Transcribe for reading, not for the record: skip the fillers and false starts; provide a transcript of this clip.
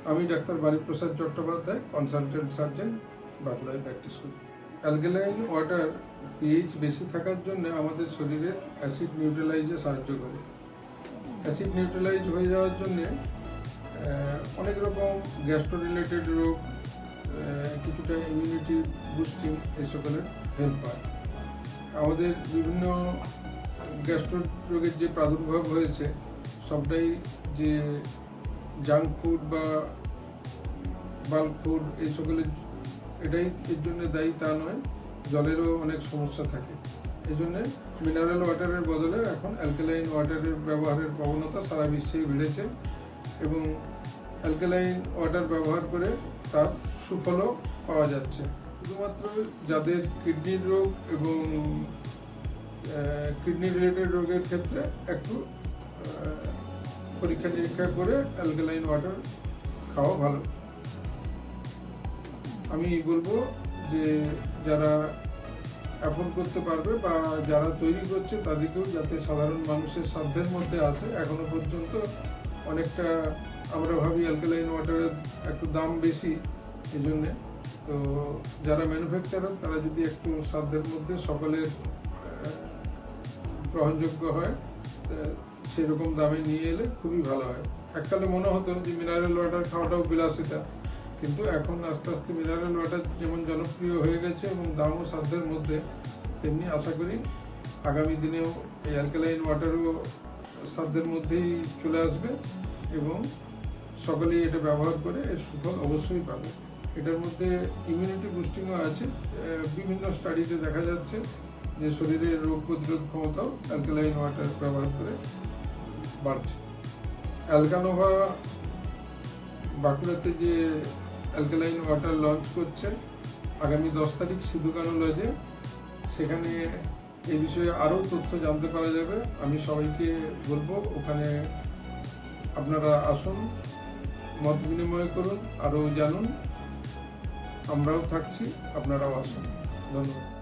আমি doctor বাণীপ্রসাদ Chattopadhyay, consultant surgeon, বাঁকুড়ায় practice করি। অ্যালকালাইন ওয়াটার পিএইচ বেশি থাকার জন্য আমাদের শরীরের অ্যাসিড নিউট্রালাইজে সাহায্য করে। অ্যাসিড নিউট্রালাইজ হয়ে যাওয়ার জন্যে অনেক রকম গ্যাস্ট্রো রিলেটেড রোগ, কিছুটা ইমিউনিটি বুস্টিং এই সকলের হেল্প হয়। আমাদের বিভিন্ন গ্যাস্ট্রো রোগের যে প্রাদুর্ভাব হয়েছে সবটাই যে জাঙ্ক ফুড বা বাল্ক ফুড এই সকলের এটাই এর জন্য দায়ী তা নয়, জলেরও অনেক সমস্যা থাকে। এই জন্যে মিনারেল ওয়াটারের বদলে এখন অ্যালকালাইন ওয়াটারের ব্যবহারের প্রবণতা সারা বিশ্বেই বেড়েছে এবং অ্যালকালাইন ওয়াটার ব্যবহার করে তার সুফলও পাওয়া যাচ্ছে। শুধুমাত্র যাদের কিডনির রোগ এবং কিডনি রিলেটেড রোগের ক্ষেত্রে একটু পরীক্ষা নিরীক্ষা করে অ্যালকালাইন ওয়াটার খাওয়া ভালো। আমি বলবো যে যারা অ্যাফোর্ড করতে পারবে বা যারা তৈরি করছে তাদেরকেও যাতে সাধারণ মানুষের সাধ্যের মধ্যে আসে। এখনো পর্যন্ত অনেকটা আমরা ভাবি অ্যালকালাইন ওয়াটারের একটু দাম বেশি, এই জন্যে। তো যারা ম্যানুফ্যাকচারার তারা যদি একটু সাধ্যের মধ্যে সকলের গ্রহণযোগ্য হয় সেরকম দামে নিয়ে এলে খুবই ভালো হয়। এককালে মনে হতো যে মিনারেল ওয়াটার খাওয়াটাও বিলাসিতা, কিন্তু এখন আস্তে আস্তে মিনারেল ওয়াটার যেমন জনপ্রিয় হয়ে গেছে এবং দামও সাধ্যের মধ্যে, তেমনি আশা করি আগামী দিনেও এই অ্যালকালাইন ওয়াটারও সাধ্যের মধ্যেই চলে আসবে এবং সকলেই এটা ব্যবহার করে এর সুফল অবশ্যই পাবে। এটার মধ্যে ইমিউনিটি বুস্টিংও আছে। বিভিন্ন স্টাডিতে দেখা যাচ্ছে যে শরীরের রোগ প্রতিরোধ ক্ষমতাও অ্যালকালাইন ওয়াটার ব্যবহার করে বাড়ছে। অ্যালকানোভা বাঁকুড়াতে যে অ্যালকালাইন ওয়াটার লঞ্চ করছে আগামী 10 তারিখ সিধু-কানু লজে, সেখানে এই বিষয়ে আরও তথ্য জানতে পারা যাবে। আমি সবাইকে বলবো ওখানে আপনারা আসুন, মত বিনিময় করুন, আরও জানুন। আমরাও থাকছি, আপনারাও আসুন। ধন্যবাদ।